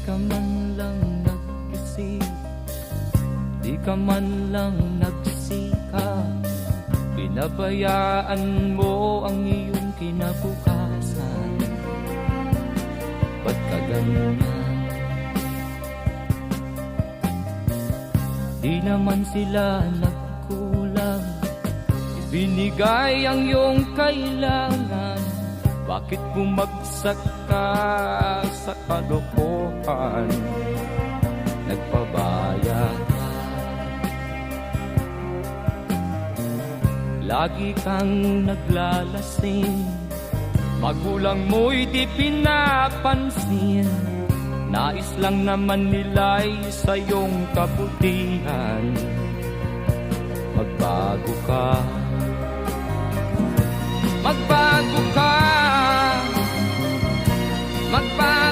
ka man lang nag-isip, di ka man lang nagsikap, pinabayaan mo ang iyong kinabukasan. Ba't ka ganyan? Di naman sila nagkulang, ibinigay ang iyong kailangan. Bakit bumagsak ka sa kalokohan? Nagpabaya ka, lagi kang naglalasing, magulang mo'y di pinapansin. Nais lang naman nila'y sa iyong kabutihan. Magbago ka, magbago ka, magbago